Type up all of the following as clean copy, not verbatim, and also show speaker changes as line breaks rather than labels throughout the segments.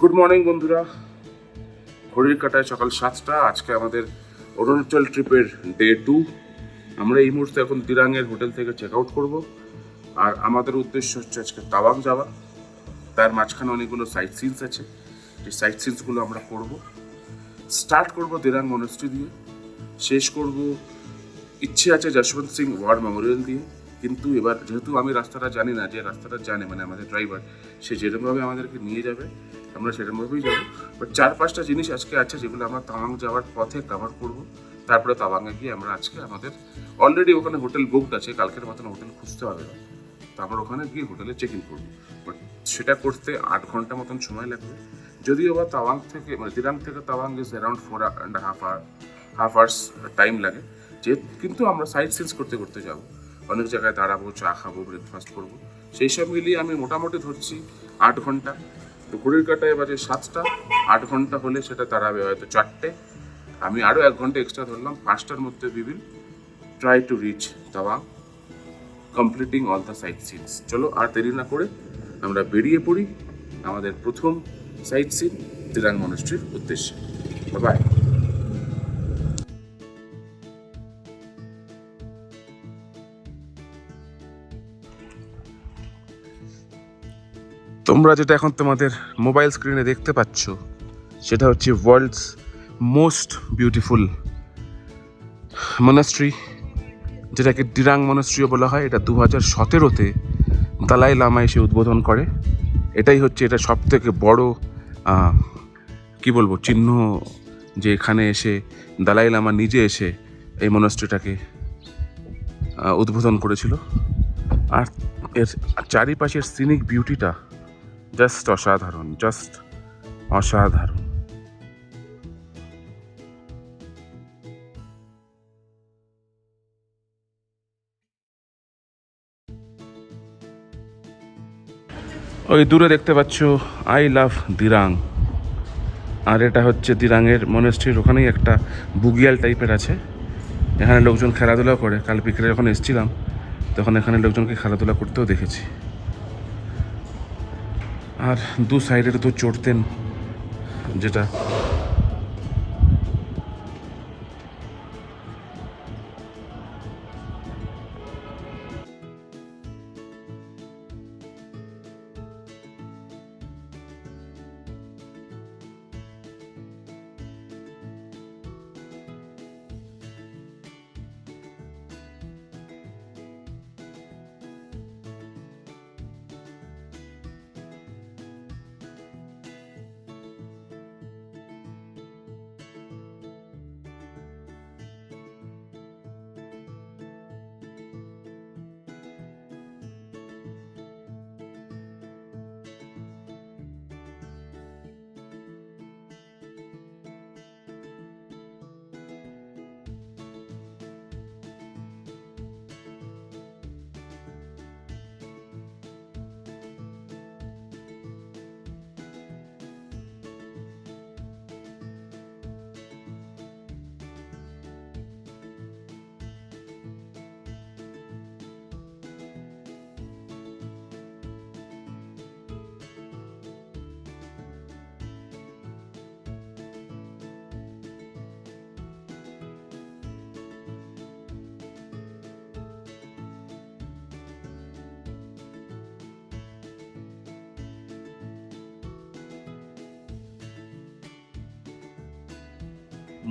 Good morning বন্ধুরা, ঘড়ির কাটায় সকাল 7টা। আজকে আমাদের অরুণাচল ট্রিপের ডে 2। আমরা এই মুহূর্তে এখন দিরাঙের হোটেল থেকে চেক আউট করবো। আর আমাদের উদ্দেশ্য হচ্ছে আজকে তাওয়াং যাওয়া। তার মাঝখানে অনেকগুলো সাইট সিনস আছে, যে সাইট সিনসগুলো আমরা করব। স্টার্ট করব দিরাং মনেস্ট্রি দিয়ে, শেষ করব ইচ্ছে আছে যশবন্ত সিং ওয়ার মেমোরিয়াল দিয়ে। কিন্তু এবার যেহেতু আমি রাস্তাটা জানি না, যে রাস্তাটা জানে মানে আমাদের ড্রাইভার, সে যেরকমভাবে আমাদেরকে নিয়ে যাবে আমরা সেরকমভাবেই যাবো। বাট 4-5টা জিনিস আজকে আছে যেগুলো আমরা তাওয়াং যাওয়ার পথে কভার করব। তারপরে তাওয়াংয়ে গিয়ে আমরা আজকে আমাদের অলরেডি ওখানে হোটেল বুকড আছে, কালকের মতন হোটেল খুঁজতে হবে না। তো আমরা ওখানে গিয়ে হোটেলে চেক ইন করবো। বাট সেটা করতে 8 ঘন্টা মতন সময় লাগবে। যদিও বা তাওয়াং থেকে মানে দিরাং থেকে Tawang is around 4.5 hours time লাগে। কিন্তু আমরা সাইট সিনস করতে করতে যাবো, অনেক জায়গায় দাঁড়াবো, চা খাবো, ব্রেকফাস্ট করবো। সেই সব মিলিয়ে আমি মোটামুটি ধরছি 8 ঘন্টা। তো ঘড়ির কাটায় বাজে 7টা, 8 ঘন্টা হলে সেটা দাঁড়াবে হয়তো 4টে। আমি আরও 1 ঘন্টা এক্সট্রা ধরলাম, 5টার মধ্যে we will try to reach Tawang, completing all the sight scenes. চলো আর দেরি না করে আমরা বেরিয়ে পড়ি আমাদের প্রথম সাইট সিন দিরাং মনেস্ট্রির উদ্দেশ্যে। বাই। তোমরা যেটা এখন তোমাদের মোবাইল স্ক্রিনে দেখতে পাচ্ছ সেটা হচ্ছে ওয়ার্ল্ডস মোস্ট বিউটিফুল মনাস্ট্রি, যেটাকে দিরাং মনাস্ট্রিও বলা হয়। এটা 2017-তে দালাই লামা এসে উদ্বোধন করে। এটাই হচ্ছে এটা সব থেকে বড় কি বলবো চিহ্ন, যে এখানে এসে দালাই লামা নিজে এসে এই মনাস্ট্রিটাকে উদ্বোধন করেছিল। আর এর চারিপাশের সিনিক বিউটিটা জাস্ট অসাধারণ, জাস্ট অসাধারণ। ওই দূরে দেখতে পাচ্ছ আই লাভ দিরাং। আর এটা হচ্ছে দিরাঙের মনেস্ট্রির ওখানেই একটা বুগিয়াল টাইপের আছে, এখানে লোকজন খেলাধুলা করে। কাল বিকেলে যখন এসেছিলাম তখন এখানে লোকজনকে খেলাধুলা করতেও দেখেছি। আর দু সাইডের তো চড়তেন, যেটা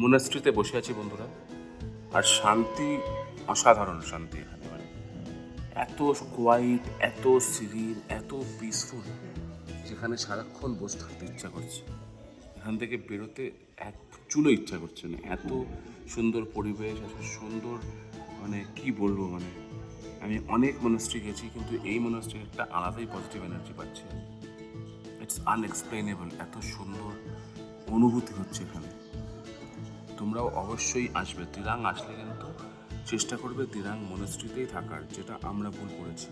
মনাস্ট্রিতে বসে আছি বন্ধুরা। আর শান্তি, অসাধারণ শান্তি এখানে। মানে এত কোয়াইট, এত সিরিন, এত পিসফুল, যেখানে সারাক্ষণ বসে থাকতে ইচ্ছা করছে। এখান থেকে বেরোতে এক চুলো ইচ্ছা করছে না। এত সুন্দর পরিবেশ, এত সুন্দর, মানে কি বলবো, মানে আমি অনেক মনাস্ট্রি গেছি কিন্তু এই মনাস্ট্রির একটা আলাদাই পজিটিভ এনার্জি পাচ্ছি। ইটস আনএক্সপ্লেনেবল, এত সুন্দর অনুভূতি হচ্ছে এখানে। তোমরাও অবশ্যই আসবে। দিরাং আসলে কিন্তু চেষ্টা করবে দিরাং মনাস্ট্রিতেই থাকার, যেটা আমরা ভুল করেছি।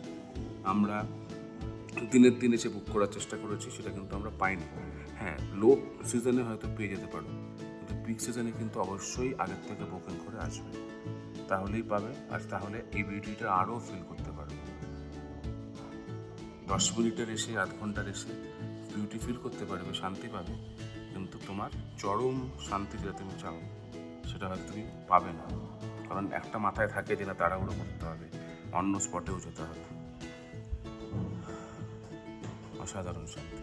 আমরা দিনের দিন এসে বুক করার চেষ্টা করেছি, সেটা কিন্তু আমরা পাইনি। হ্যাঁ, লো সিজনে হয়তো পেয়ে যেতে পারো, কিন্তু পিক সিজনে কিন্তু অবশ্যই আগের থেকে বুকিং করে আসবে, তাহলেই পাবে। আর তাহলে এই বিউটিটা আরও ফিল করতে পারবে। 10 মিনিটের এসে, আধ ঘন্টার এসে বিউটি ফিল করতে পারবে, শান্তি পাবে, কিন্তু তোমার চরম শান্তি যেটা তুমি চাও সেটা হয়তো তুমি পাবে না। কারণ একটা মাথায় থাকে যে না তাড়াহুড়ো করতে হবে, অন্য স্পটেও যেতে হবে। অসাধারণ শান্তি।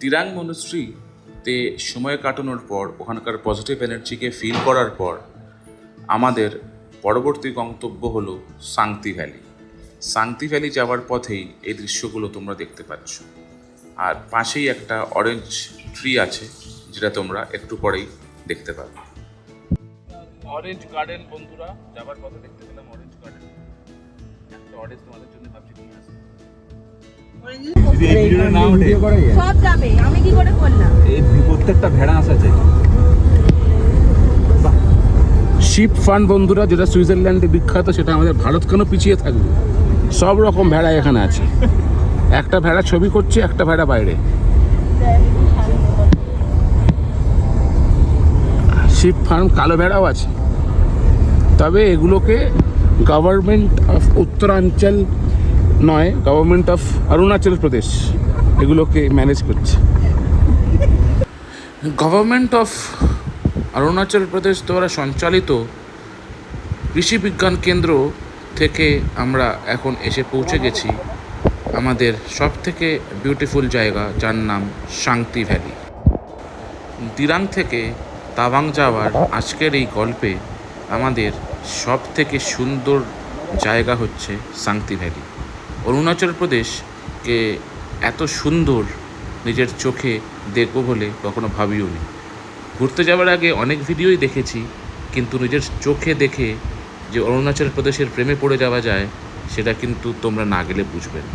দিরাং মনুশ্রীতে সময় কাটানোর পর, ওখানকার পজিটিভ এনার্জিকে ফিল করার পর আমাদের পরবর্তী গন্তব্য হলো সাংতি ভ্যালি। সাংতি ভ্যালি যাওয়ার পথেই এই দৃশ্যগুলো তোমরা দেখতে পাচ্ছ। আর পাশেই একটা অরেঞ্জ ট্রি আছে, যেটা তোমরা একটু পরেই দেখতে পাবে।
অরেঞ্জ গার্ডেন বন্ধুরা, যাবার পথে দেখতে পেলাম অরেঞ্জ গার্ডেন। একটা অরেঞ্জ তোমাদের জন্য ভাবছি নিয়ে আসবো।
সব যাবে, আমি কি করে করলাম?
এই প্রত্যেকটা ভেড়া আছে।
শিপ ফান্ড বন্ধুরা, যেটা সুইজারল্যান্ডে বিখ্যাত, সেটা আমাদের ভারত কেন পিছিয়ে থাকবে? সব রকম ভেড়া এখানে আছে। একটা ভেড়া ছবি করছে, একটা ভেড়া বাইরে। শিপ ফার্ম কালো ভেড়াও আছে, তবে এগুলোকে গভর্নমেন্ট অফ উত্তরাঞ্চল নয়, গভর্নমেন্ট অফ অরুণাচল প্রদেশ এগুলোকে ম্যানেজ করছে।
গভর্নমেন্ট অফ অরুণাচল প্রদেশ দ্বারা সঞ্চালিত কৃষি বিজ্ঞান কেন্দ্র থেকে আমরা এখন এসে পৌঁছে গেছি আমাদের সব থেকে বিউটিফুল জায়গা, যার নাম শাংতি ভ্যালি। দিরাং থেকে তাওয়াং যাওয়ার আজকের এই গল্পে আমাদের সব থেকে সুন্দর জায়গা হচ্ছে শাংতি ভ্যালি। অরুণাচল প্রদেশকে এত সুন্দর নিজের চোখে দেখবো বলে কখনো ভাবিও নি। ঘুরতে যাওয়ার আগে অনেক ভিডিওই দেখেছি, কিন্তু নিজের চোখে দেখে যে অরুণাচল প্রদেশের প্রেমে পড়ে যাওয়া যায়, সেটা কিন্তু তোমরা না গেলে বুঝবে না।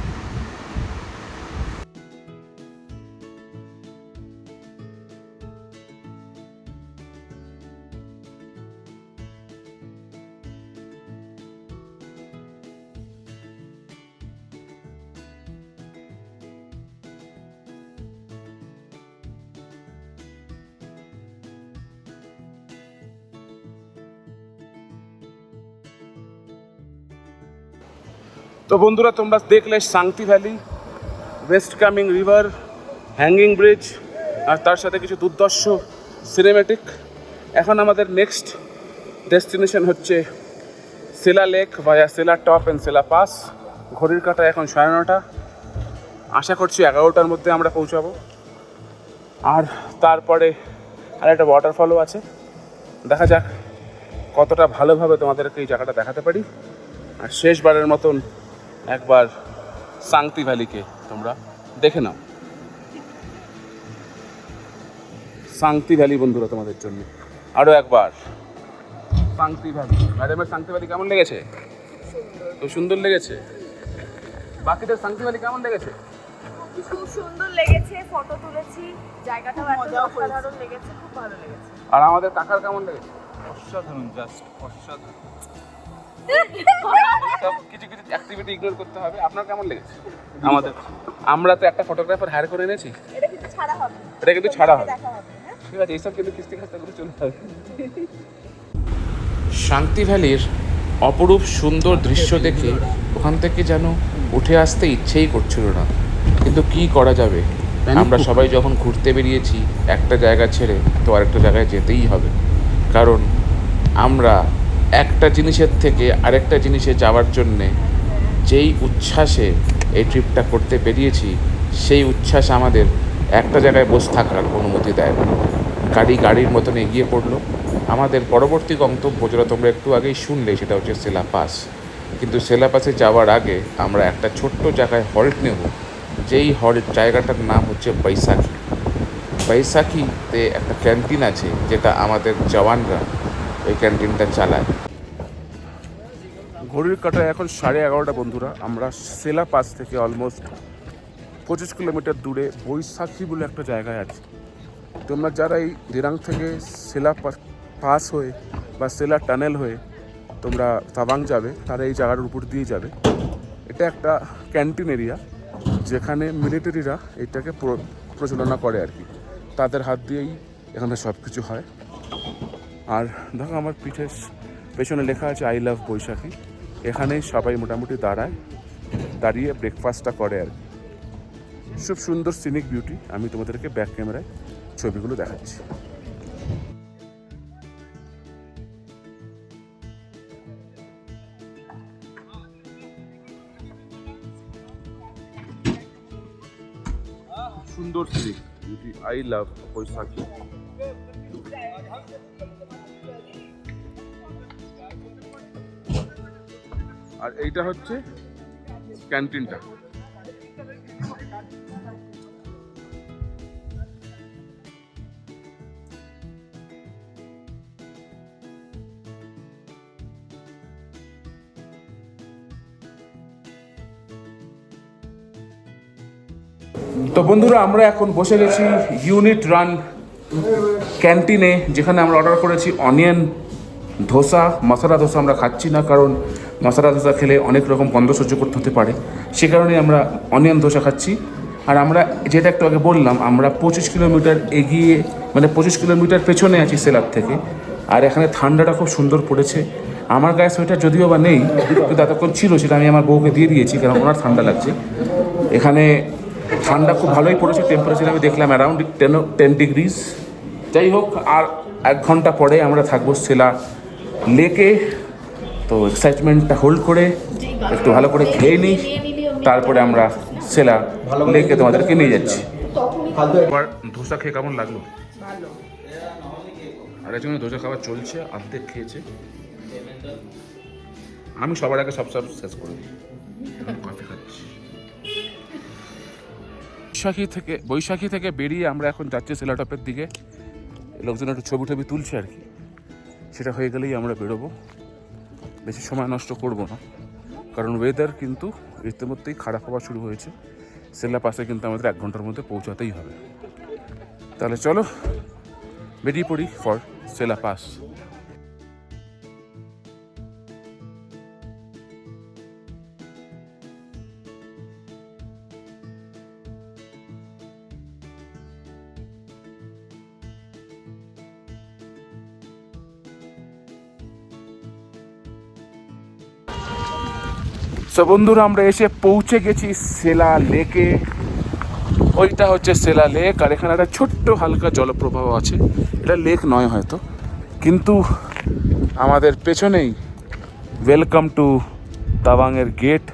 তো বন্ধুরা, তোমরা দেখলে Sangti valley, west coming river, hanging bridge, আর তার সাথে কিছু দুর্দর্শ সিনেমেটিক। এখন আমাদের নেক্সট ডেস্টিনেশন হচ্ছে Sela lake via Sela top and Sela pass. ঘড়ির কাঁটা এখন 9:30। আশা করছি 11টার মধ্যে আমরা পৌঁছাবো। আর তারপরে আর একটা ওয়াটারফলও আছে। দেখা যাক কতটা ভালোভাবে তোমাদেরকে এই জায়গাটা দেখাতে পারি। আর শেষবারের মতন একবার শাংতি ভ্যালিকে তোমরা দেখে নাও। শাংতি ভ্যালি বন্ধুরা তোমাদের জন্য আরও একবার শাংতি ভ্যালি। ম্যাডামের শাংতি ভ্যালি কেমন লেগেছে? খুব সুন্দর লেগেছে। বাকিদের শাংতি ভ্যালি কেমন লেগেছে?
খুব সুন্দর লেগেছে, ফটো তুলেছি, জায়গাটাও একদম অসাধারণ লেগেছে, খুব ভালো লেগেছে।
আর আমাদের কাকার কেমন লেগেছে?
অসাধারণ, জাস্ট অসাধারণ।
সব কিছু কিছু অ্যাক্টিভিটি ইগনোর করতে হবে। আপনার কেমন লেগেছে? আমাদের আমরা তো একটা ফটোগ্রাফার হায়ার করে এনেছি,
এটা কিন্তু ছাড়া হবে,
এটা কিন্তু ছাড়া হবে।
দেখা হবে, হ্যাঁ?
ঠিক আছে, এইসব কিন্তু কিস্তি খাস্তা করে চলে যাবে।
শাংতি ভ্যালির অপরূপ সুন্দর দৃশ্য দেখে ওখান থেকে যেন উঠে আসতে ইচ্ছেই করছিল না, কিন্তু কি করা যাবে? আমরা সবাই যখন ঘুরতে বেরিয়েছি একটা জায়গা ছেড়ে, তো আরেকটা জায়গায় যেতেই হবে। কারণ আমরা একটা জিনিসের থেকে আরেকটা জিনিসে যাওয়ার জন্যে যেই উচ্ছ্বাসে এই ট্রিপটা করতে বেরিয়েছি, সেই উচ্ছ্বাস আমাদের একটা জায়গায় বসে থাকার অনুমতি দেয় না। গাড়ির মতন এগিয়ে পড়লো। আমাদের পরবর্তী গন্তব্য, যেটা তোমরা একটু আগেই শুনলে, সেটা হচ্ছে সেলা পাস। কিন্তু সেলা পাসে যাওয়ার আগে আমরা একটা ছোট্ট জায়গায় হল্ট নেব, যেই জায়গাটার নাম হচ্ছে বৈশাখী। বৈশাখীতে একটা ক্যান্টিন আছে, যেটা আমাদের জওয়ানরা ওই ক্যান্টিনটা চালায়।
ঘড়ির কাঁটায় এখন 11:30 বন্ধুরা। আমরা সেলা পাস থেকে অলমোস্ট 25 কিলোমিটার দূরে বৈশাখী বলে একটা জায়গায় আছি। তোমরা যারা এই দিরাং থেকে সেলা পাস হয়ে বা সেলা টানেল হয়ে তোমরা তাওয়াং যাবে, তারা এই জায়গার উপর দিয়ে যাবে। এটা একটা ক্যান্টিন এরিয়া, যেখানে মিলিটারিরা এটাকে প্রচালনা করে আর কি। তাদের হাত দিয়েই এখানে সব কিছু হয়। আর দেখো আমার পিঠের পেছনে লেখা আছে আই লাভ বৈশাখী। এখানেই সবাই মোটামুটি দাঁড়িয়ে ব্রেকফাস্টটা করে আর কি। খুব সুন্দর সিনিক বিউটি। আমি তোমাদেরকে ব্যাক ক্যামেরায় ছবিগুলো দেখাচ্ছি। সুন্দর সিনিক বিউটি, আই লাভ বৈশাখী। আর এইটা হচ্ছে ক্যান্টিনটা। তো বন্ধুরা, আমরা এখন বসে গেছি ইউনিট রান ক্যান্টিনে, যেখানে আমরা অর্ডার করেছি অনিয়ন ধোসা। মশলা ধোসা আমরা খাচ্ছি না, কারণ মশলা ধোসা খেলে অনেক রকম গন্ধ সহ্য করতে হতে পারে, সে কারণে আমরা অনিয়ন ধোসা খাচ্ছি। আর আমরা যেটা একটু আগে বললাম, আমরা 25 কিলোমিটার এগিয়ে, মানে 25 কিলোমিটার পেছনে আছি সেলার থেকে। আর এখানে ঠান্ডাটা খুব সুন্দর পড়েছে। আমার গায়ে সোয়েটার যদিও বা নেই, কিন্তু এতক্ষণ ছিল, সেটা আমি আমার বউকে দিয়ে দিয়েছি, কারণ ওনার ঠান্ডা লাগছে। এখানে ঠান্ডা খুব ভালোই পড়েছে, টেম্পারেচার আমি দেখলাম অ্যারাউন্ড 10 ডিগ্রিজ। যাই হোক, আর 1 ঘন্টা পরে আমরা থাকবো সেলা লেকে। তো এক্সাইটমেন্টটা হোল্ড করে একটু ভালো করে খেয়ে নিই, তারপরে আমরা সেলা লেকে তোমাদেরকে নিয়ে যাচ্ছি। এবার ধোসা খেয়ে কেমন লাগলো? আর একজন ধোসা খাওয়া চলছে, অর্ধেক খেয়েছে। আমি সবার আগে সব শেষ করে দিই, কফি খাচ্ছি। বৈশাখী থেকে বেরিয়ে আমরা এখন যাচ্ছি সেলাটপের দিকে। লোকজন একটু ছবি টবি তুলছে আর কি, সেটা হয়ে গেলেই আমরা বেরোবো। বেশি সময় নষ্ট করব না, কারণ ওয়েদার কিন্তু ইতিমধ্যেই খারাপ হওয়া শুরু হয়েছে। সেলা পাসে কিন্তু আমাদের 1 ঘন্টার মধ্যে পৌঁছাতেই হবে। তাহলে চলো বেরিয়ে পড়ি ফর সেলা পাস। সো বন্ধুরা, আমরা এসে পৌঁছে গেছি সেলা লেকে। ওইটা হচ্ছে সেলা লেক, আর এখানে একটা ছোট্ট হালকা জলপ্রবাহ আছে। এটা লেক নয় হয়তো, কিন্তু আমাদের পেছনেই ওয়েলকাম টু তাওয়াংয়ের গেট,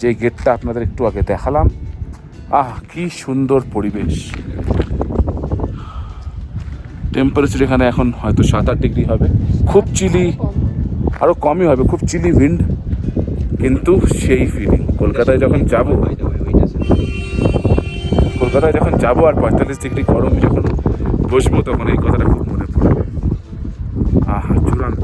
যে গেটটা আপনাদের একটু আগে দেখালাম। কি সুন্দর পরিবেশ। টেম্পারেচার এখানে এখন হয়তো 7-8 ডিগ্রি হবে, খুব চিলি, আরও কমই হবে, খুব চিলি উইন্ড, কিন্তু সেই ফিলিং। কলকাতায় যখন যাব আর 45 ডিগ্রি গরমে যখন বসবো, তখন এই কথাটা খুব মনে পড়বে। চূড়ান্ত।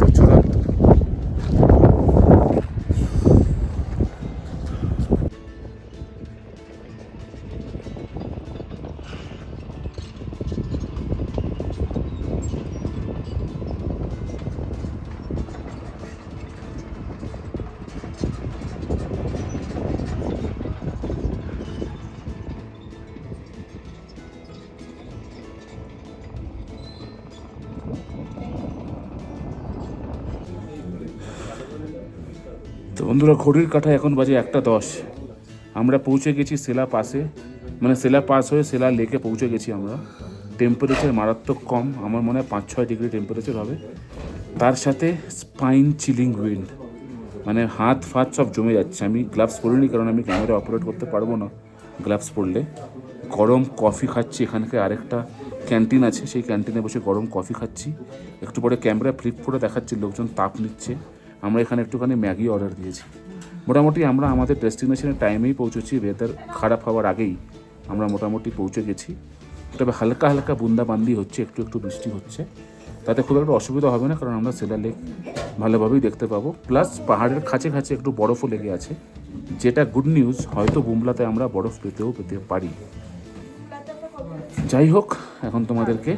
তো বন্ধুরা, ঘড়ির কাঁটায় এখন বাজে 1:10। আমরা পৌঁছে গেছি সেলা পাসে, মানে সেলা পাস হয়ে সেলা লেকে পৌঁছে গেছি আমরা। টেম্পারেচার মারাত্মক কম, আমার মনে হয় 5-6 ডিগ্রি টেম্পারেচার হবে। তার সাথে স্পাইন চিলিং উইন্ড, মানে হাত ফাত সব জমে যাচ্ছে। আমি গ্লাভস পরিনি, কারণ আমি ক্যামেরা অপারেট করতে পারবো না গ্লাভস পরলে। গরম কফি খাচ্ছি, এখানকে আরেকটা ক্যান্টিন আছে, সেই ক্যান্টিনে বসে গরম কফি খাচ্ছি। একটু পরে ক্যামেরা ফ্লিপ করে দেখাচ্ছি, লোকজন তাপ নিচ্ছে। আমরা এখানে একটুখানি ম্যাগি অর্ডার দিয়েছি। মোটামুটি আমরা আমাদের ডেস্টিনেশনের টাইমেই পৌঁছেছি, ওয়েদার খারাপ হওয়ার আগেই আমরা মোটামুটি পৌঁছে গেছি। তবে হালকা হালকা বুন্দাবান্দি হচ্ছে, একটু একটু বৃষ্টি হচ্ছে, তাতে খুব একটা অসুবিধা হবে না, কারণ আমরা সেলা লেক ভালোভাবেই দেখতে পাবো। প্লাস পাহাড়ের কাছে একটু বরফও লেগে আছে, যেটা গুড নিউজ। হয়তো বুমলাতে আমরা বরফ পেতে পারি। যাই হোক, এখন তোমাদেরকে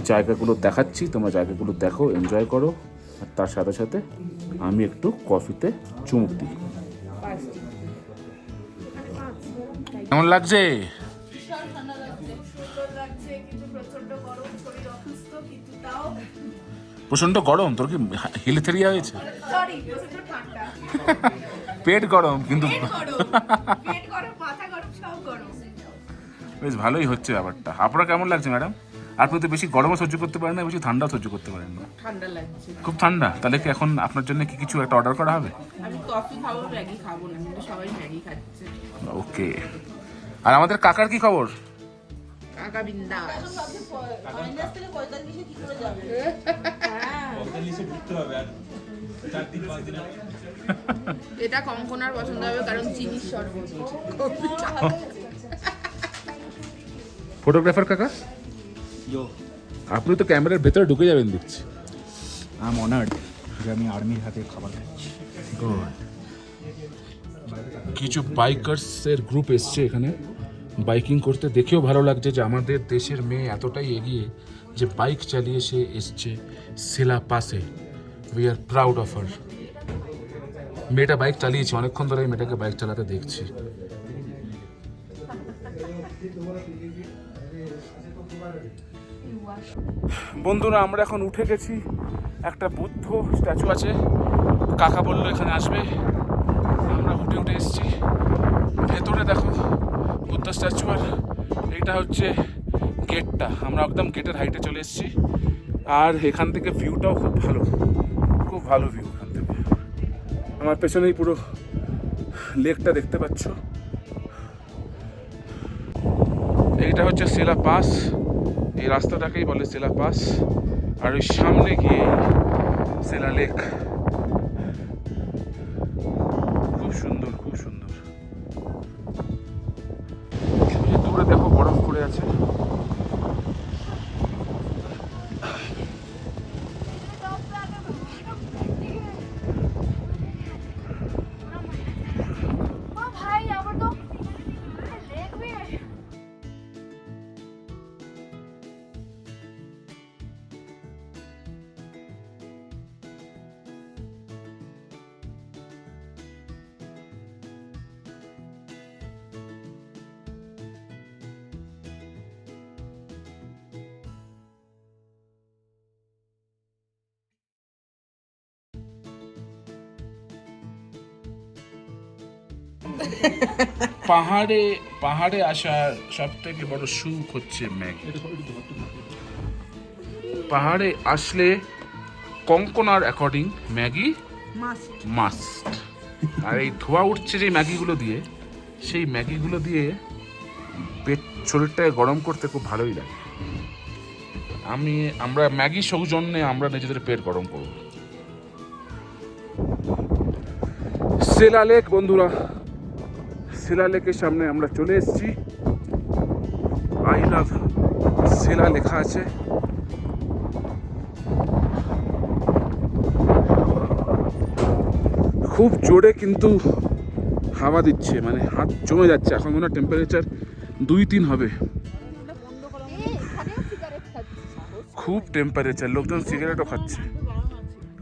জায়গাগুলো দেখাচ্ছি, তোমরা জায়গাগুলো দেখো, এনজয় করো। আর তার সাথে সাথে আমি একটু কফিতে চুমুক দিই। কেমন লাগছে? প্রচন্ড গরম। তোর কি হিলিথেরিয়া হয়েছে? পেট গরম, কিন্তু
পেট গরম, মাথা গরম, সব গরম।
বেশ ভালোই হচ্ছে ব্যাপারটা। আপনার কেমন লাগছে ম্যাডাম? আপনি তো বেশি গরমও সহ্য করতে পারেন না, বেশি ঠান্ডাও সহ্য করতে পারেন না।
ঠান্ডা লাগছে।
খুব ঠান্ডা? তাহলে কি এখন আপনার জন্য কি কিছু একটা অর্ডার করা হবে?
আমি কফি খাবো, ম্যাগি খাবো না, কিন্তু সবাই ম্যাগি খাচ্ছে।
ওকে। আর আমাদের কাকার কি খবর?
কাকা বিন্দাস। এটা কঙ্কনার পছন্দ হবে কারণ চিনির শরবত।
ফটোগ্রাফার কাকা,
ইয়ো,
আপনি তো ক্যামেরার ভেতরে ঢুকে যাবেন দেখছি।
আই এম অনার্ড যে আমি আর্মির হাতে খাবার খাচ্ছি।
কিছু বাইকার্সের গ্রুপ এসছে এখানে বাইকিং করতে। দেখেও ভালো লাগছে যে আমাদের দেশের মেয়ে এতটাই এগিয়ে যে বাইক চালিয়ে সে এসছে সেলা পাসে। We are proud of her. মেয়েটা বাইক চালিয়েছে অনেকক্ষণ ধরে, আমি মেয়েটাকে বাইক চালাতে দেখছি। বন্ধুরা, আমরা এখন উঠে গেছি। একটা বুদ্ধ স্ট্যাচু আছে, কাকা বললো এখানে আসবে, আমরা উঠে উঠে এসেছি। ভেতরে দেখো বুদ্ধ স্ট্যাচু, আর এইটা হচ্ছে গেটটা। আমরা একদম গেটের হাইটে চলে এসেছি। আর এখান থেকে ভিউটাও খুব ভালো, খুব ভালো ভিউ এখান থেকে। আমার পেছনেই পুরো লেকটা দেখতে পাচ্ছ। এইটা হচ্ছে সেলা পাস, এই রাস্তাটাকেই বলে সেলা পাস। আর ওই সামনে গিয়ে সেলা লেক। খুব সুন্দর, খুব সুন্দর। দূরে দেখো বরফ পড়ে আছে।
ভাই আবার তো লেক भी है।
পাহাড়ে পাহাড়ে আসার সব থেকে বড় সুখ হচ্ছে ম্যাগি। পাহাড়ে আসলে কঙ্কনার অ্যাকর্ডিং ম্যাগি মাস্ট। আর এই ধোয়া উঠছে যে ম্যাগিগুলো দিয়ে, সেই ম্যাগিগুলো দিয়ে পেট শরীরটাকে গরম করতে খুব ভালোই লাগে। আমরা ম্যাগি সৌজন্যে আমরা নিজেদের পেট গরম করব। সেলা লেক বন্ধুরা, সেলা লেকের সামনে আমরা চলে এসেছি। আই লাভ সেলা লেখা আছে। খুব জোরে কিন্তু হাওয়া দিচ্ছে, মানে হাত জমে যাচ্ছে। এখন মনে হয় টেম্পারেচার 2-3 হবে। খুব টেম্পারেচার, লোকজন সিগারেটও খাচ্ছে।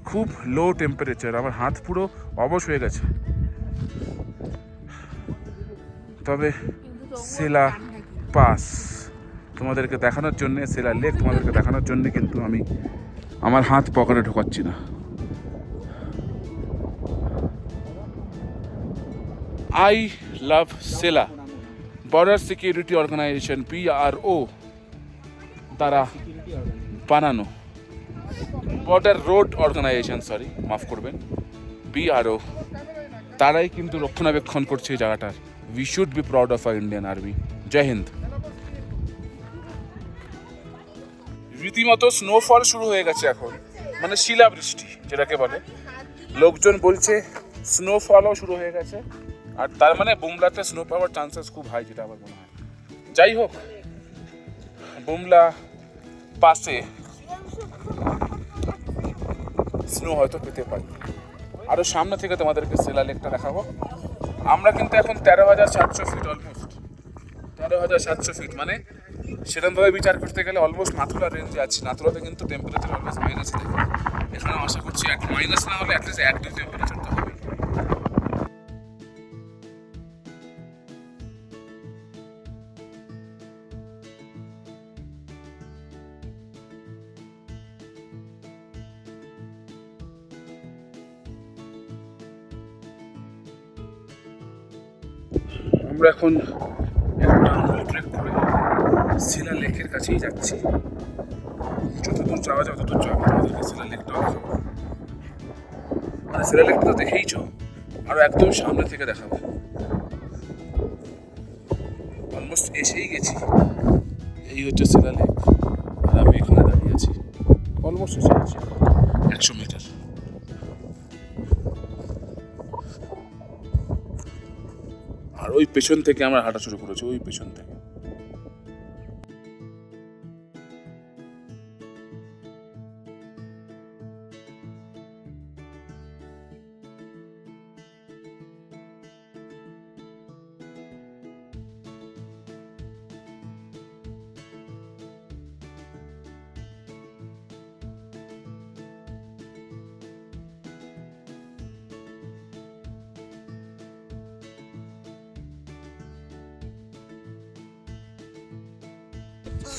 খুব লো টেম্পারেচার, আমার হাত পুরো অবশ হয়ে গেছে। তবে সেলা পাস তোমাদেরকে দেখানোর জন্যে, সেলা লেক তোমাদেরকে দেখানোর জন্যে কিন্তু আমি আমার হাত পকেটে ঢোকাচ্ছি না। I love Sela border security organisation PRO দ্বারা বানানো, বর্ডার রোড অর্গানাইজেশন, সরি মাফ করবেন, PRO তারাই কিন্তু রক্ষণাবেক্ষণ করছে এই জায়গাটার। We should be proud of our Indian army. Jai Hind. রীতিমতো স্নোফল শুরু হয়ে গেছে এখন, মানে শিলাবৃষ্টি যেটাকে বলে। লোকজন বলছে স্নোফলও শুরু হয়ে গেছে, আর তার মানে বুমলাতে স্নো পাওয়ার চান্সেস খুব হাই, যেটা আমার মনে হয়। যাই হোক, বুমলা পাশে স্নো হয়তো পেতে পারি। আরও সামনে থেকে তোমাদেরকে সেলা লেকটা দেখাবো। আমরা কিন্তু এখন 13,700 ফিট, অলমোস্ট 13,700 ফিট, মানে সেরকমভাবে বিচার করতে গেলে অলমোস্ট নাথুলা রেঞ্জে আছি। নাথুলাতে কিন্তু টেম্পারেচার অলমোস্ট মাইনাসে থাকে। এখানে আশা করছি মাইনাস না হলে অ্যাটলিস্ট 1-2 টেম্পারেচার তো হবে। আমরা এখন একটা ডাউনহিল ট্রেক করে
শিলা লেকের কাছেই যাচ্ছি। যতদূর যাওয়া যায় ততদূর যাবো, তোমাদেরকে শিলা লেকটাও দেখাবো। মানে শিলা লেকটা তো দেখেইছো, আরো একদম সামনে থেকে দেখাবো। অলমোস্ট এসেই গেছি। এই হচ্ছে শিলা লেক, আর আমি এখানে দাঁড়িয়ে আছি। অলমোস্ট এসে গেছি, 100 মিটার। আর ওই পেছন থেকে আমরা হাঁটা শুরু করেছি, ওই পেছন থেকে।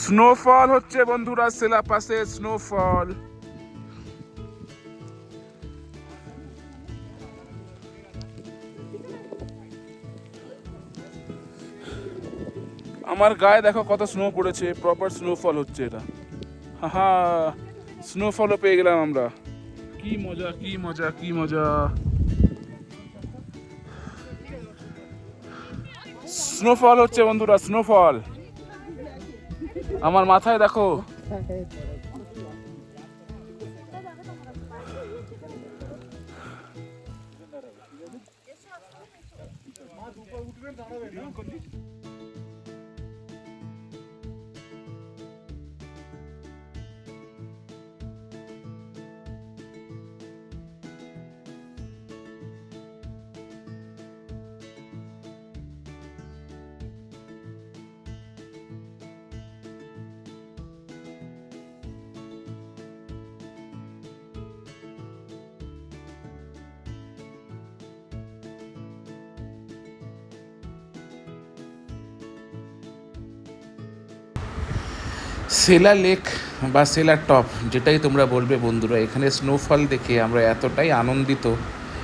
স্নোফল হচ্ছে বন্ধুরা, শিলা পাশে স্নোফল। আমার গায়ে দেখো কত স্নো পড়েছে, প্রপার স্নোফল হচ্ছে এটা। হা, স্নোফলও পেয়ে গেলাম আমরা। কি মজা, কি মজা, কি মজা। স্নোফল হচ্ছে বন্ধুরা, স্নোফল। আমার মাথায় দেখো।
সেলা লেক বা সেলা টপ, যেটাই তোমরা বলবে বন্ধুরা, এখানে স্নোফল দেখে আমরা এতটাই আনন্দিত।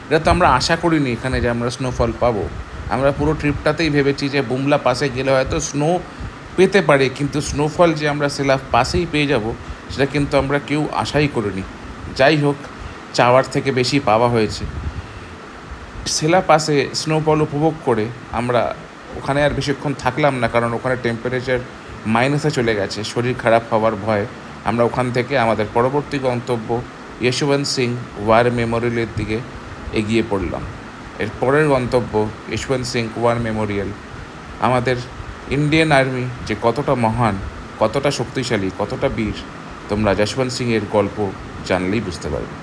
এটা তো আমরা আশা করিনি এখানে যে আমরা স্নোফল পাবো। আমরা পুরো ট্রিপটাতেই ভেবেছি যে বুমলা পাসে গেলে হয়তো স্নো পেতে পারে, কিন্তু স্নোফল যে আমরা সেলা পাশেই পেয়ে যাব সেটা কিন্তু আমরা কেউ আশাই করিনি। যাই হোক, চাওয়ার থেকে বেশি পাওয়া হয়েছে। সেলা পাসে স্নোফল উপভোগ করে আমরা ওখানে আর বেশিক্ষণ থাকলাম না, কারণ ওখানে টেম্পারেচার মাইনাসে চলে গেছে। শরীর খারাপ হওয়ার ভয় আমরা ওখান থেকে আমাদের পরবর্তী গন্তব্য যশবন্ত সিং ওয়ার মেমোরিয়ালের দিকে এগিয়ে পড়লাম। এর পরের গন্তব্য যশবন্ত সিং ওয়ার মেমোরিয়াল। আমাদের ইন্ডিয়ান আর্মি যে কতটা মহান, কতটা শক্তিশালী, কতটা বীর, তোমরা যশবন্ত সিংয়ের গল্প জানলেই বুঝতে পারবে।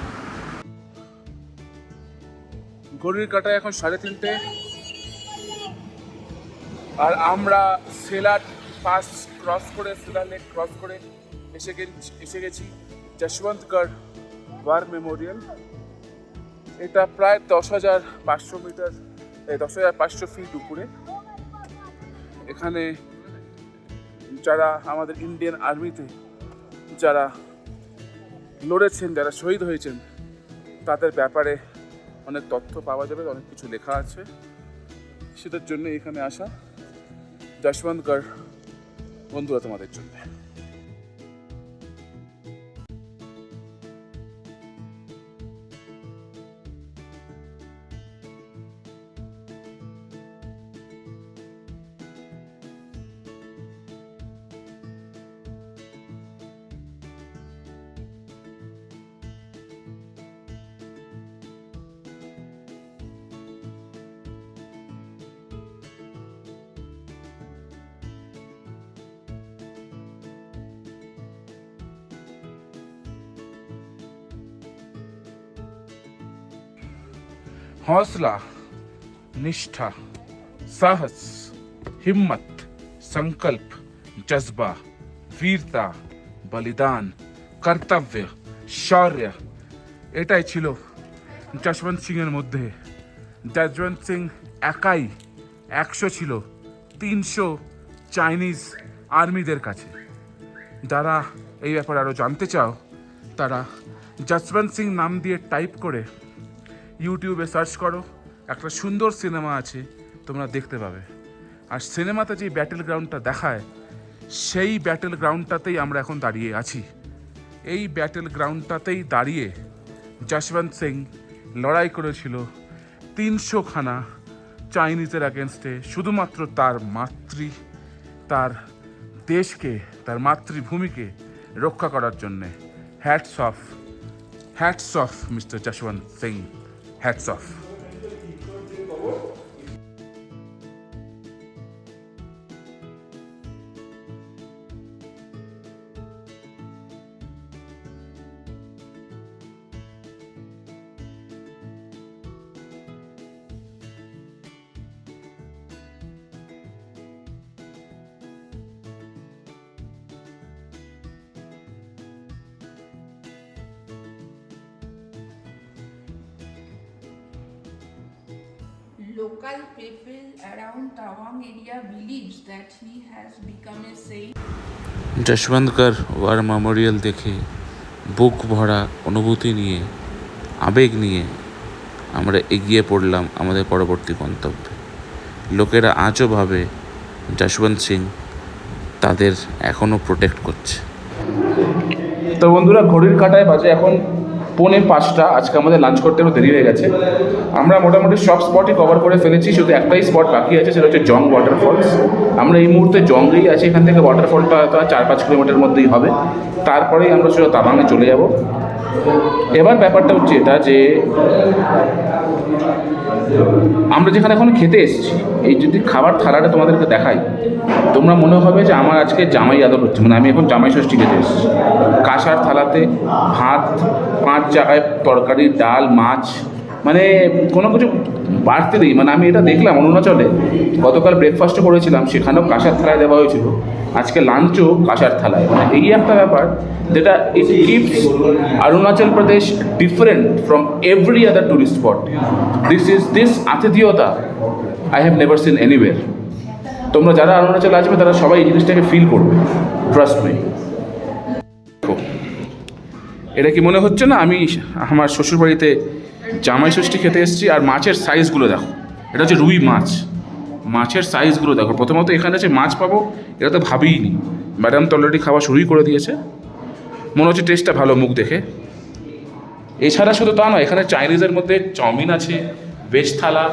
ঘড়ির কাঁটায় এখন 3:30, আর আমরা সেলা পাস ক্রস করে, সেলা লেক ক্রস করে এসে গেছি যশবন্তগড় ওয়ার মেমোরিয়াল। এটা প্রায় 10,500 মিটার, 10,500 ফিট উপরে। এখানে যারা আমাদের ইন্ডিয়ান আর্মিতে যারা লড়েছেন, যারা শহীদ হয়েছেন, তাদের ব্যাপারে অনেক তথ্য পাওয়া যাবে, অনেক কিছু লেখা আছে। সেটার জন্য এখানে আসা যশবন্তগড় বন্ধুরা তোমাদের জন্য। हौसला, निष्ठा, साहस, हिम्मत, संकल्प, जज्बा, वीरता, बलिदान, कर्तव्य, शौर्य, এটাই ছিল যশবন্ত সিংয়ের মধ্যে। যশবন্ত সিং একাই 100 ছিল 300 চাইনিজ আর্মিদের কাছে। যারা এই ব্যাপারে আরও জানতে চাও, তারা যশবন্ত সিং নাম দিয়ে টাইপ করে ইউটিউবে সার্চ করো, একটা সুন্দর সিনেমা আছে, তোমরা দেখতে পাবে। আর সিনেমাতে যে ব্যাটেল গ্রাউন্ডটা দেখায়, সেই ব্যাটেল গ্রাউন্ডটাতেই আমরা এখন দাঁড়িয়ে আছি। এই ব্যাটেল গ্রাউন্ডটাতেই দাঁড়িয়ে যশবন্ত সিং লড়াই করেছিল 300খানা চাইনিজের অ্যাগেনস্টে, শুধুমাত্র তার দেশকে, তার মাতৃভূমিকে রক্ষা করার জন্যে। Hats off mister Jaswant Singh, hats off.
Local people around Tawang area believes that he has become a saint.
যশবন্তকার ওয়ার মেমোরিয়াল দেখে বুক ভরা অনুভূতি নিয়ে, আবেগ নিয়ে আমরা এগিয়ে পড়লাম আমাদের পরবর্তী গন্তব্যে। লোকেরা আজও ভাবে যশবন্ত সিং তাদের এখনও প্রোটেক্ট করছে।
তো বন্ধুরা, ঘড়ির কাঁটায় বাজে এখন 4:45। আজকে আমাদের লাঞ্চ করতে একটু দেরি হয়ে গেছে। আমরা মোটামুটি সব স্পটই কভার করে ফেলেছি, শুধু একটাই স্পট বাকি আছে, সেটা হচ্ছে জং ওয়াটারফলস। আমরা এই মুহূর্তে জংয়েই আছি। এখান থেকে ওয়াটারফলটা হয়তো 4-5 কিলোমিটার মধ্যেই হবে। তারপরেই আমরা শুধু তাবাংয়ে চলে যাব। এবার ব্যাপারটা হচ্ছে এটা যে আমরা যেখানে এখন খেতে এসেছি, এই যদি খাবার থালাটা তোমাদেরকে দেখাই, তোমরা মনে হবে যে আমার আজকে জামাই আদর হচ্ছে, মানে আমি এখন জামাই ষষ্ঠী খেতে এসেছি। কাঁসার থালাতে ভাত, 5 জায়গায় তরকারি, ডাল, মাছ, মানে কোনো কিছু বাড়তে নেই। মানে আমি এটা দেখলাম অরুণাচলে, গতকাল ব্রেকফাস্টও করেছিলাম, সেখানেও কাঁসার থালায় দেওয়া হয়েছিল, আজকে লাঞ্চও কাঁসার থালায়। মানে এই একটা ব্যাপার যেটা it keeps Arunachal Pradesh different from every other tourist spot. This আতিথেয়তা I have never seen anywhere. তোমরা যারা অরুণাচল আসবে তারা সবাই এই জিনিসটাকে ফিল করবে, ট্রাস্ট মি। এটা কি মনে হচ্ছে না আমি আমার শ্বশুরবাড়িতে জামাই ষষ্ঠী খেতে এসেছি? আর মাছের সাইজগুলো দেখো, এটা হচ্ছে রুই মাছ। মাছের সাইজগুলো দেখো। প্রথমত এখানে যে মাছ পাবো এটা তো ভাবিইনি। ম্যাডাম তো অলরেডি খাওয়া শুরুই করে দিয়েছে, মনে হচ্ছে টেস্টটা ভালো মুখ দেখে। এছাড়া শুধু তা নয়, এখানে চাইনিজের মধ্যে চাউমিন আছে, ভেজ থালা।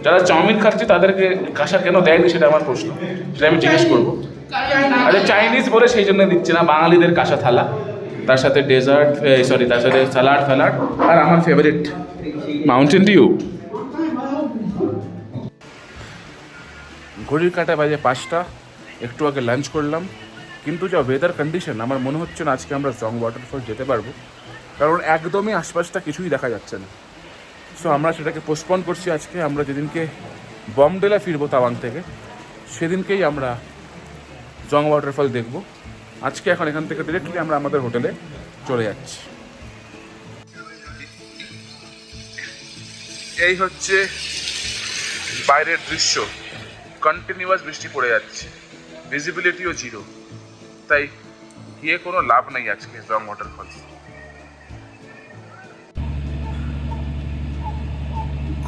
যারা চাউমিন খাচ্ছে তাদেরকে কাঁসা কেন দেয়নি সেটা আমার প্রশ্ন, সেটা আমি জিজ্ঞেস করবো। আচ্ছা, চাইনিজ বলে সেই জন্য দিচ্ছে না, বাঙালিদের কাঁসা থালা, তার সাথে ডেজার্ট, তার সাথে স্যালাড ফ্যালাড, আর আমার ফেভারিট মাউন্টেন ডিউ। ঘড়ির কাঁটায় বাজে 5টা। একটু আগে লাঞ্চ করলাম, কিন্তু যা ওয়েদার কন্ডিশন, আমার মনে হচ্ছে না আজকে আমরা জং ওয়াটারফল যেতে পারবো, কারণ একদমই আশপাশটা কিছুই দেখা যাচ্ছে না। সো আমরা সেটাকে পোস্টপন করছি। আজকে আমরা যেদিনকে বমডেলা ফিরবো তাওয়াং থেকে, সেদিনকেই আমরা জং ওয়াটারফল দেখব। আজকে এখন এখান থেকে ডিরেক্টলি আমরা আমাদের হোটেলে চলে যাচ্ছি। এই হচ্ছে বাইরের দৃশ্য, কন্টিনিউয়াস বৃষ্টি পড়ে যাচ্ছে, ভিজিবিলিটিও 0, তাই গিয়ে কোনো লাভ নেই আজকে জং ওয়াটারফল।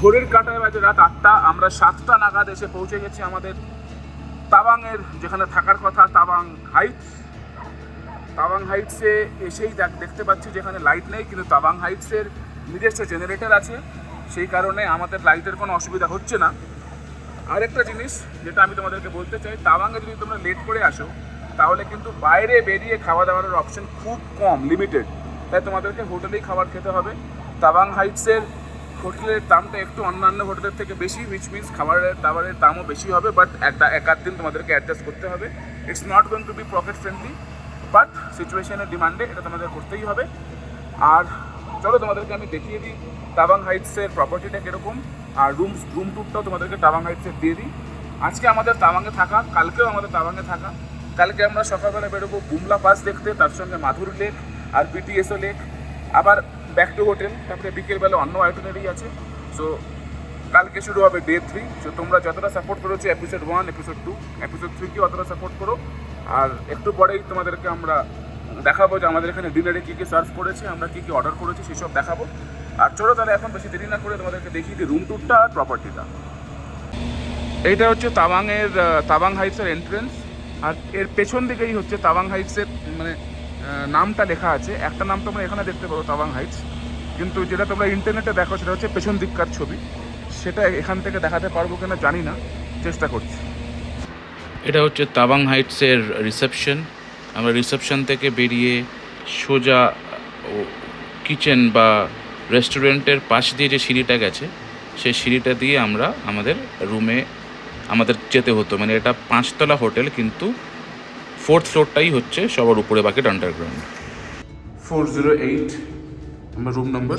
ঘড়ির কাঁটায় বাজে রাত 8টা। আমরা 7টা নাগাদ এসে পৌঁছে গেছি আমাদের তাওয়াংয়ের যেখানে থাকার কথা, তাওয়াং হাইটস। তাওয়াং হাইটসে এসেই দেখতে পাচ্ছি যেখানে লাইট নেই, কিন্তু তাওয়াং হাইটসের নিজস্ব জেনারেটর আছে, সেই কারণে আমাদের লাইটের কোনো অসুবিধা হচ্ছে না। আরেকটা জিনিস যেটা আমি তোমাদেরকে বলতে চাই, তাওয়াংয়ে যদি তোমরা লেট করে আসো তাহলে কিন্তু বাইরে বেরিয়ে খাওয়া দাওয়ার অপশন খুব কম, লিমিটেড, তাই তোমাদেরকে হোটেলেই খাবার খেতে হবে। তাওয়াং হাইটসের হোটেলের দামটা একটু অন্যান্য হোটেলের থেকে বেশি, উইচ মিনস খাবারের দাবারের দামও বেশি হবে, বাট এক আধ দিন তোমাদেরকে অ্যাডজাস্ট করতে হবে। It's not going to be pocket friendly, but সিচুয়েশনের ডিমান্ডে এটা তোমাদের করতেই হবে। আর চলো তোমাদেরকে আমি দেখিয়ে দিই তাওয়াং হাইটসের প্রপার্টিটা কীরকম, আর রুম ট্যুরটাও তোমাদেরকে তাওয়াং হাইটসের দিয়ে দিই। আজকে আমাদের তাওয়াংয়ে থাকা, কালকেও আমাদের তাওয়াংয়ে থাকা। কালকে আমরা সকালবেলা বেরোবো বুমলা পাস দেখতে, তার সঙ্গে মাধুর লেক আর পিটিএসও লেক, আবার ব্যাক টু হোটেল, তারপরে বিকেলবেলা অন্য আইটিনারি আছে। সো কালকে শুরু হবে ডে 3। সো তোমরা যতটা সাপোর্ট করেছো এপিসোড 1, এপিসোড 2, এপিসোড 3কেও অতটা সাপোর্ট করো। আর একটু পরেই তোমাদেরকে আমরা দেখাবো যে আমাদের এখানে ডিনারে কী কী সার্ভ করেছে, আমরা কী কী অর্ডার করেছি সেসব দেখাবো। আর চলো তাহলে এখন বেশি দেরি না করে তোমাদেরকে দেখিয়ে দিই রুম ট্যুরটা আর প্রপার্টিটা। এইটা হচ্ছে তাওয়াংয়ের তাওয়াং হাইটসের এন্ট্রেন্স।
আর এর পেছন দিকেই হচ্ছে তাওয়াং হাইটসের মানে নামটা লেখা আছে। একটা নাম তোমরা এখানে দেখতে পারো তাওয়াং হাইটস, কিন্তু যেটা তোমরা ইন্টারনেটে দেখো সেটা হচ্ছে পেছন দিককার ছবি। সেটা এখান থেকে দেখাতে পারবো কিনা জানি না, চেষ্টা করছি। এটা হচ্ছে তাওয়াং হাইটসের রিসেপশন। আমরা রিসেপশন থেকে বেরিয়ে সোজা কিচেন বা রেস্টুরেন্টের পাশ দিয়ে যে সিঁড়িটা গেছে সেই সিঁড়িটা দিয়ে আমরা আমাদের রুমে আমাদের যেতে হতো। মানে এটা 5তলা হোটেল, কিন্তু 4th ফ্লোরটাই হচ্ছে সবার উপরে, বাকিটা আন্ডারগ্রাউন্ড। 408 আমার রুম নাম্বার।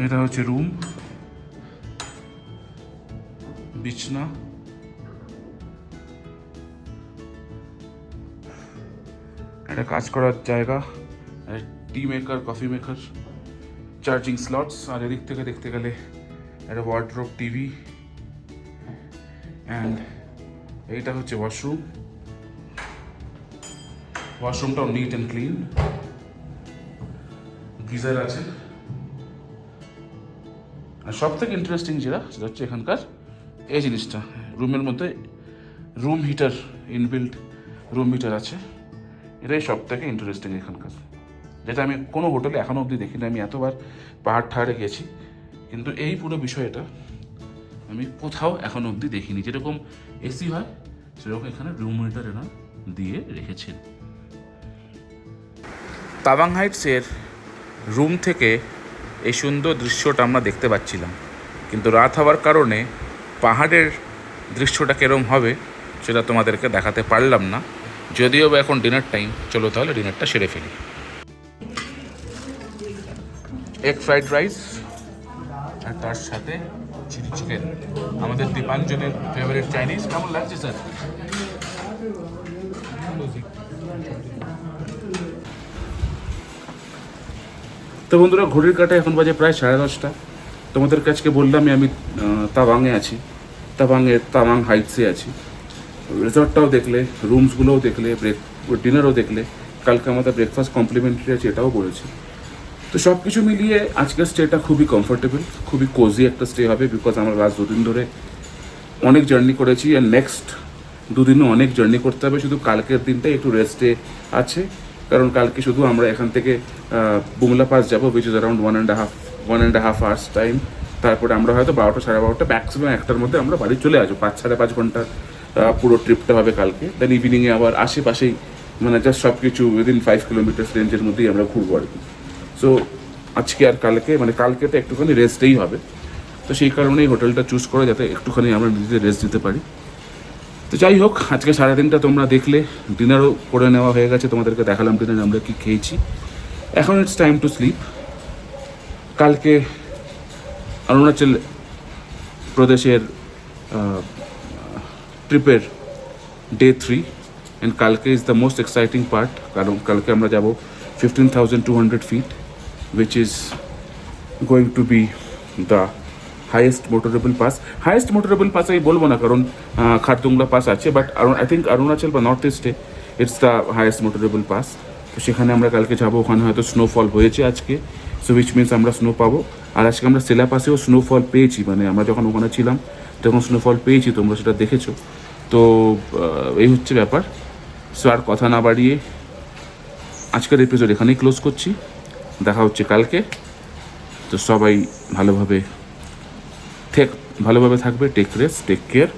এটা হচ্ছে রুম, বিছনা, একটা কাজ করার জায়গা, tea maker, coffee maker, charging slots, আর এদিক থেকে দেখতে গেলে একটা ওয়ার্ড্রোব, টিভি, অ্যান্ড এইটা হচ্ছে ওয়াশরুম। ওয়াশরুমটাও নিট অ্যান্ড ক্লিন, গিজার আছে। আর সব থেকে ইন্টারেস্টিং যেটা সেটা হচ্ছে এখানকার এই জিনিসটা, রুমের মধ্যে room heater, inbuilt room heater আছে। এটাই সব থেকে ইন্টারেস্টিং এখানকার, যেটা আমি কোনো হোটেলে এখনও অবধি দেখিনি। আমি এতবার পাহাড় ঠাড়ে গেছি, কিন্তু এই পুরো বিষয়টা আমি কোথাও এখনও অবধি দেখিনি। যেরকম এসি হয় সেরকম এখানে রুম হিটার এরা দিয়ে রেখেছেন। তাওয়াং হাইটসের রুম থেকে এই সুন্দর দৃশ্যটা আমরা দেখতে পাচ্ছিলাম, কিন্তু রাত হওয়ার কারণে পাহাড়ের দৃশ্যটা কীরকম হবে সেটা তোমাদেরকে দেখাতে পারলাম না। যদিও বা এখন ডিনার টাইম, চলো তাহলে ডিনারটা সেরে ফেলি। এগ ফ্রাইড রাইস আর তার সাথে চিলি চিকেন, আমাদের দীপাঞ্জনের ফেভারিট চাইনিজ। কেমন লাগছে স্যার? তো বন্ধুরা, ঘড়ির কাঁটায় এখন বাজে প্রায় 10:30। তোমাদের কাছকে বললামই আমি তাওয়াংয়ে আছি, তাওয়াং হাইটসে আছি। রিসর্টটাও দেখলে, রুমসগুলোও দেখলে, ডিনারও দেখলে, কালকে আমাদের ব্রেকফাস্ট কমপ্লিমেন্টারি আছে এটাও বলেছি। তো সব কিছু মিলিয়ে আজকের স্টেটা খুবই কমফোর্টেবল, খুবই কোজি একটা স্টে হবে, বিকজ আমরা লাস্ট 2 দিন ধরে অনেক জার্নি করেছি, আর নেক্সট 2 দিনও অনেক জার্নি করতে হবে। শুধু কালকের দিনটাই একটু রেস্টে আছে, কারণ কালকে শুধু আমরা এখান থেকে বুমলা পাস যাবো, which is around 1.5 hours time. তারপরে আমরা হয়তো 12টা, 12:30, ম্যাক্সিমাম 1টার মধ্যে আমরা বাড়ি চলে আসবো। 5-5.5 ঘন্টার পুরো ট্রিপটা হবে কালকে। দেন ইভিনিংয়ে আবার আশেপাশেই মানে জাস্ট সব কিছু উইদিন 5 কিলোমিটার রেঞ্জের মধ্যেই আমরা ঘুরবো আর কি। সো আজকে আর কালকে মানে কালকেটা একটুখানি রেস্টেই হবে। তো সেই কারণেই হোটেলটা চুজ করে, যাতে একটুখানি আমরা নিজেদের রেস্ট দিতে পারি। তো যাই হোক, আজকে সারাদিনটা তোমরা দেখলে, ডিনারও করে নেওয়া হয়ে গেছে, তোমাদেরকে দেখালাম ডিনারে আমরা কী খেয়েছি। এখন ইটস টাইম টু স্লিপ। কালকে অরুণাচল প্রদেশের ট্রিপের ডে 3, অ্যান্ড কালকে is the most exciting part, কারণ কালকে আমরা যাব 15,200 feet, which is going to be the highest motorable pass. Highest motorable pass আমি বলবো না, কারণ খারদুংলা পাস আছে, বাট আই থিঙ্ক অরুণাচল বা নর্থ ইস্টে it's the highest motorable pass. তো সেখানে আমরা কালকে যাবো। ওখানে হয়তো স্নোফল হয়েছে আজকে, সো উইচ মিনস আমরা স্নো পাবো। আর আজকে আমরা সেলা পাসেও স্নোফল পেয়েছি, মানে আমরা যখন ওখানে ছিলাম তখন স্নোফল পেয়েছি, তোমরা সেটা দেখেছো। তো এই হচ্ছে ব্যাপার। সো আর কথা না বাড়িয়ে আজকের এপিসোড এখানেই ক্লোজ করছি। দেখা হচ্ছে কালকে। তো সবাই ভালোভাবে থাকবে, take rest, take care,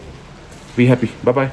be happy, bye by.